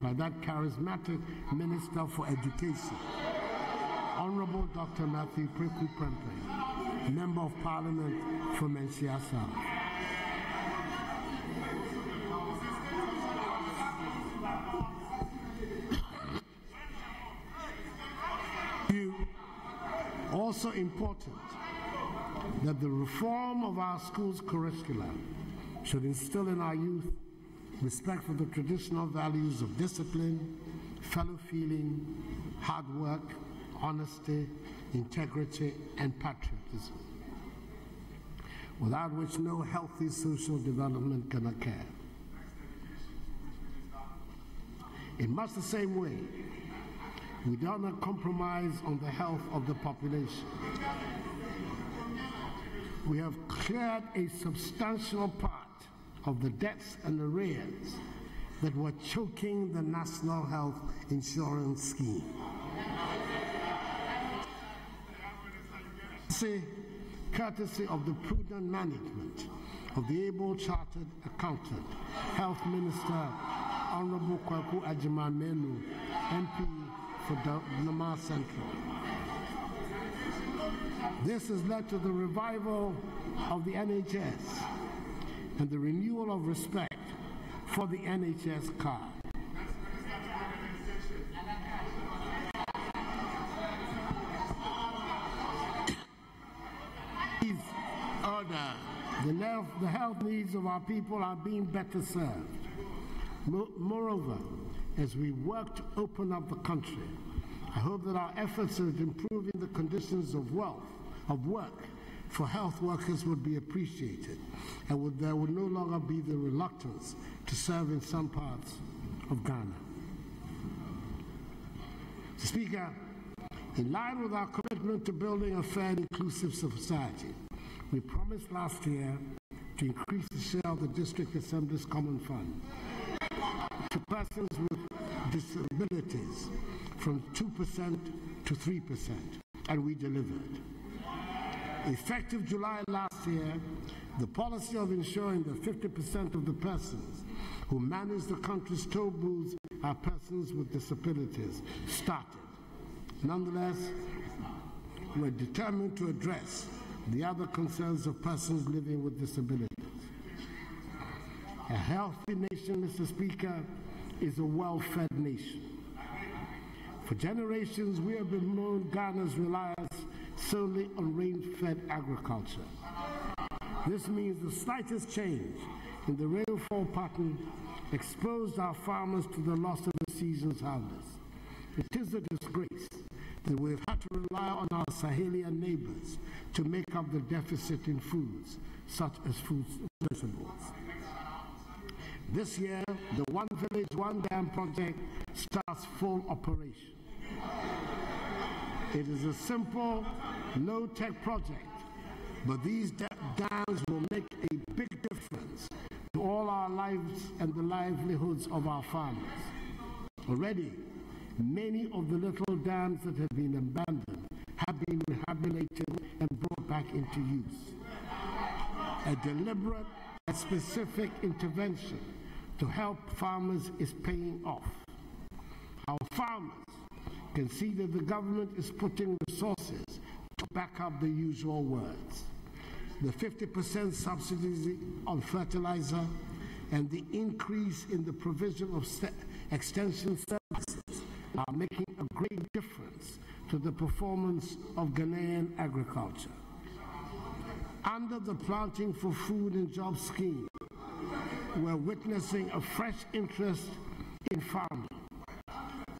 by that charismatic Minister for Education, Honorable Dr. Matthew Preku Prempeh, Member of Parliament for Menchia South. Also important that the reform of our schools' curricula should instill in our youth respect for the traditional values of discipline, fellow feeling, hard work, honesty, integrity, and patriotism, without which no healthy social development can occur. In much the same way, we do not compromise on the health of the population. We have cleared a substantial part of the debts and arrears that were choking the National Health Insurance Scheme. Courtesy of the prudent management of the able chartered accountant, Health Minister Honorable Akufo Addo, MP for Lamar Central. This has led to the revival of the NHS and the renewal of respect for the NHS card. The health needs of our people are being better served. Moreover, as we work to open up the country, I hope that our efforts at improving the conditions of work for health workers would be appreciated, and there would no longer be the reluctance to serve in some parts of Ghana. Speaker, in line with our commitment to building a fair and inclusive society, we promised last year to increase the share of the District Assembly's Common Fund to persons with disabilities from 2% to 3%, and we delivered. Effective July last year, the policy of ensuring that 50% of the persons who manage the country's toll booths are persons with disabilities started. Nonetheless, we're determined to address the other concerns of persons living with disabilities. A healthy nation, Mr. Speaker, is a well-fed nation. For generations, we have been known Ghana's reliance solely on rain-fed agriculture. This means the slightest change in the rainfall pattern exposed our farmers to the loss of the season's harvest. It is a disgrace that we've had to rely on our Sahelian neighbors to make up the deficit in foods, such as vegetables. This year, the One Village, One Dam project starts full operation. It is a simple, low-tech project, but these dams will make a big difference to all our lives and the livelihoods of our farmers. Already, many of the little dams that have been abandoned have been rehabilitated and brought back into use. A deliberate and specific intervention to help farmers is paying off. Our farmers can see that the government is putting resources to back up the usual words. The 50% subsidies on fertilizer and the increase in the provision of extension services are making a great difference to the performance of Ghanaian agriculture. Under the Planting for Food and Jobs scheme, we're witnessing a fresh interest in farming.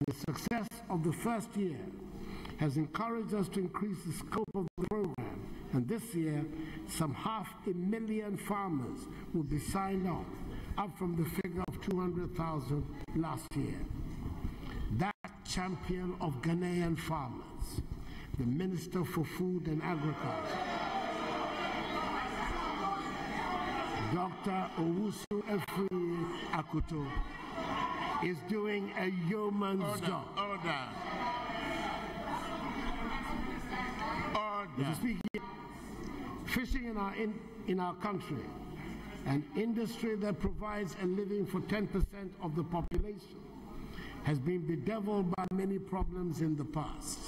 The success of the first year has encouraged us to increase the scope of the program, and this year, some 500,000 farmers will be signed up from the figure of 200,000 last year. That champion of Ghanaian farmers, the Minister for Food and Agriculture, Dr. Owusu Efri Akoto, is doing a yeoman's job. Order. Mr. Speaker, fishing in our country, an industry that provides a living for 10% of the population, has been bedeviled by many problems in the past.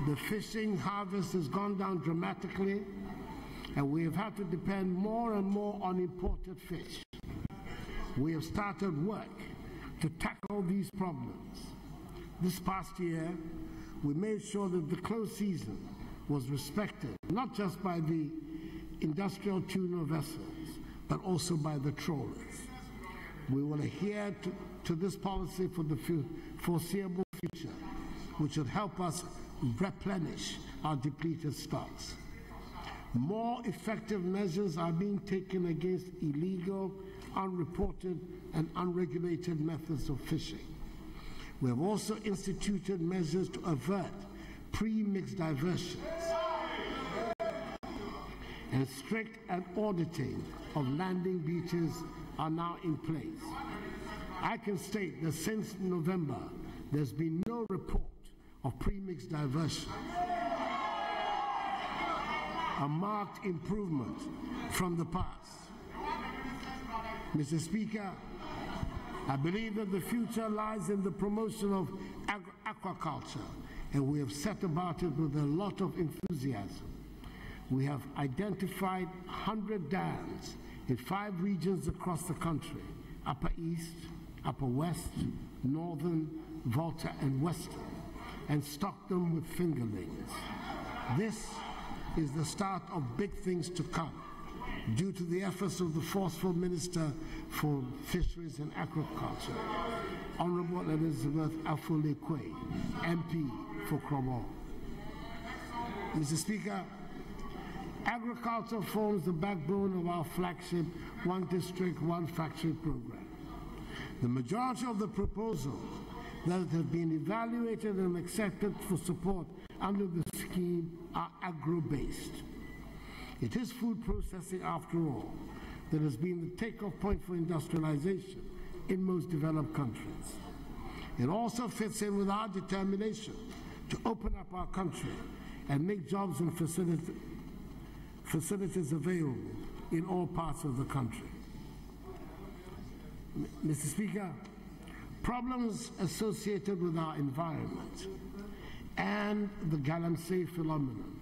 The fishing harvest has gone down dramatically, and we have had to depend more and more on imported fish. We have started work to tackle these problems. This past year, we made sure that the close season was respected, not just by the industrial tuna vessels, but also by the trawlers. We will adhere to this policy for the foreseeable future, which should help us replenish our depleted stocks. More effective measures are being taken against illegal, unreported, and unregulated methods of fishing. We have also instituted measures to avert pre-mixed diversions, and strict auditing of landing beaches are now in place. I can state that since November, there's been no report of pre-mixed diversion, a marked improvement from the past. Mr. Speaker, I believe that the future lies in the promotion of aquaculture, and we have set about it with a lot of enthusiasm. We have identified 100 dams in 5 regions across the country: Upper East, Upper West, Northern, Volta, and Western, and stocked them with fingerlings. This is the start of big things to come, due to the efforts of the forceful Minister for Fisheries and Agriculture, Honorable Elizabeth Afule-Kwe, MP for Krobo. Mr. Speaker, agriculture forms the backbone of our flagship One District, One Factory program. The majority of the proposals that have been evaluated and accepted for support under the scheme are agro-based. It is food processing, after all, that has been the takeoff point for industrialization in most developed countries. It also fits in with our determination to open up our country and make jobs and facilities available in all parts of the country. Mr. Speaker, problems associated with our environment and the galamsey phenomenon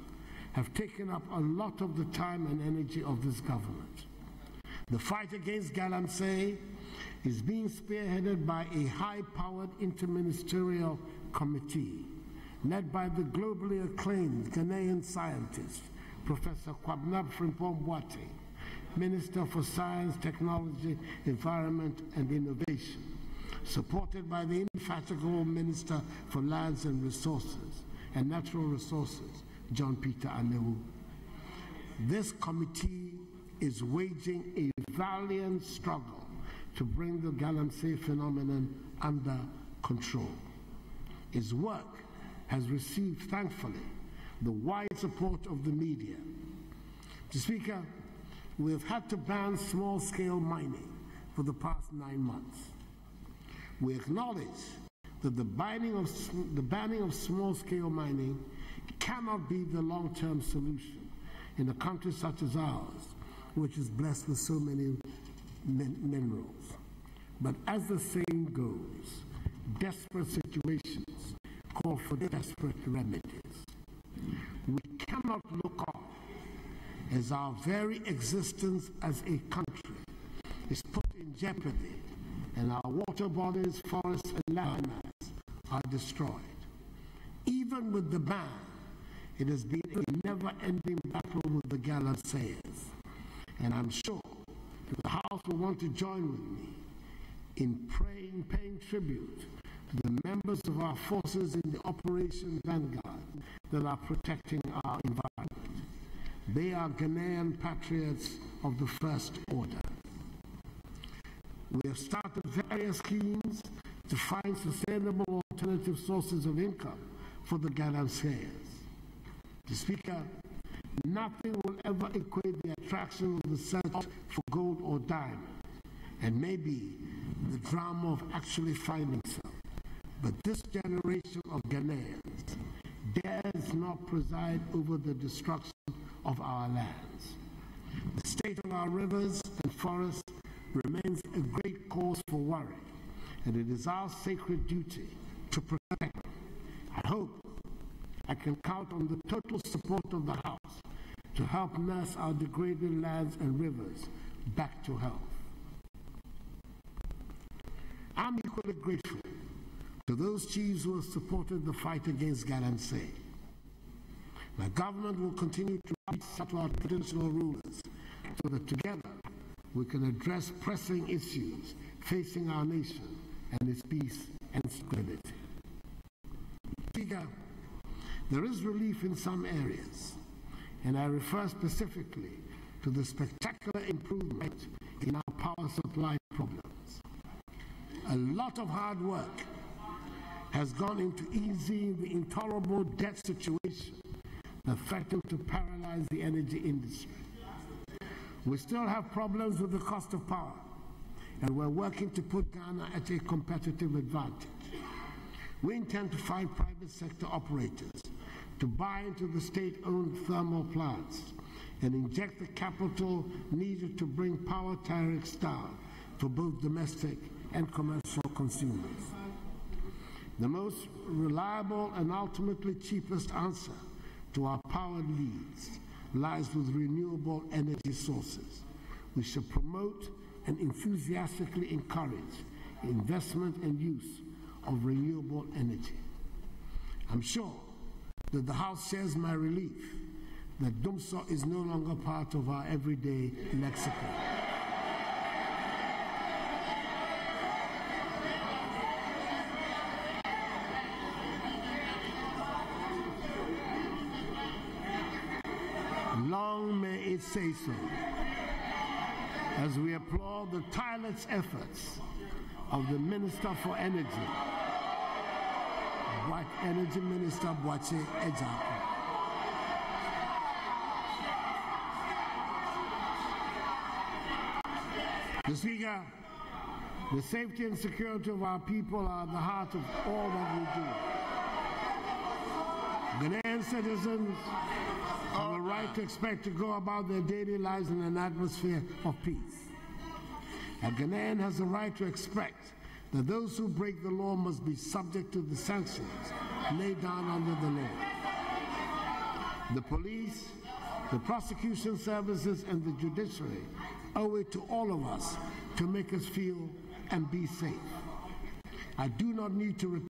have taken up a lot of the time and energy of this government. The fight against galamsey is being spearheaded by a high-powered interministerial committee led by the globally acclaimed Ghanaian scientist, Professor Kwabena Frimpong-Boateng, Minister for Science, Technology, Environment and Innovation, supported by the indefatigable Minister for Lands and Resources and Natural Resources, John Peter Anewu. This committee is waging a valiant struggle to bring the galamsey phenomenon under control. Its work has received, thankfully, the wide support of the media. Mr. Speaker, we have had to ban small-scale mining for the past 9 months. We acknowledge that the banning of small-scale mining cannot be the long-term solution in a country such as ours, which is blessed with so many minerals. But as the saying goes, desperate situations call for desperate remedies. We cannot look on as our very existence as a country is put in jeopardy and our water bodies, forests, and landmasses are destroyed. Even with the ban, it has been a never-ending battle with the galamseyers, and I'm sure the House will want to join with me in paying tribute to the members of our forces in the Operation Vanguard that are protecting our environment. They are Ghanaian patriots of the first order. We have started various schemes to find sustainable alternative sources of income for the galamseyers. Mr. Speaker, nothing will ever equate the attraction of the search for gold or diamond, and maybe the drama of actually finding some. But this generation of Ghanaians dares not preside over the destruction of our lands. The state of our rivers and forests remains a great cause for worry, and it is our sacred duty to protect them. I hope I can count on the total support of the House to help nurse our degraded lands and rivers back to health. I'm equally grateful to those chiefs who have supported the fight against Galamsey. My government will continue to reach out to our traditional rulers so that together we can address pressing issues facing our nation and its peace and stability. Speaker, there is relief in some areas, and I refer specifically to the spectacular improvement in our power supply problems. A lot of hard work has gone into easing the intolerable debt situation that threatened to paralyze the energy industry. We still have problems with the cost of power, and we're working to put Ghana at a competitive advantage. We intend to find private sector operators to buy into the state-owned thermal plants and inject the capital needed to bring power tariffs down for both domestic and commercial consumers. The most reliable and ultimately cheapest answer to our power needs lies with renewable energy sources. We should promote and enthusiastically encourage investment and use of renewable energy. I'm sure that the House shares my relief that Dumso is no longer part of our everyday lexicon. Long may it say so, as we applaud the tireless efforts of the Minister for Energy, White Energy Minister Boakye Ejaku. Mr. Speaker, the safety and security of our people are at the heart of all that we do. Ghanaian citizens have a right to expect to go about their daily lives in an atmosphere of peace. A Ghanaian has a right to expect that those who break the law must be subject to the sanctions laid down under the law. The police, the prosecution services, and the judiciary owe it to all of us to make us feel and be safe. I do not need to repeat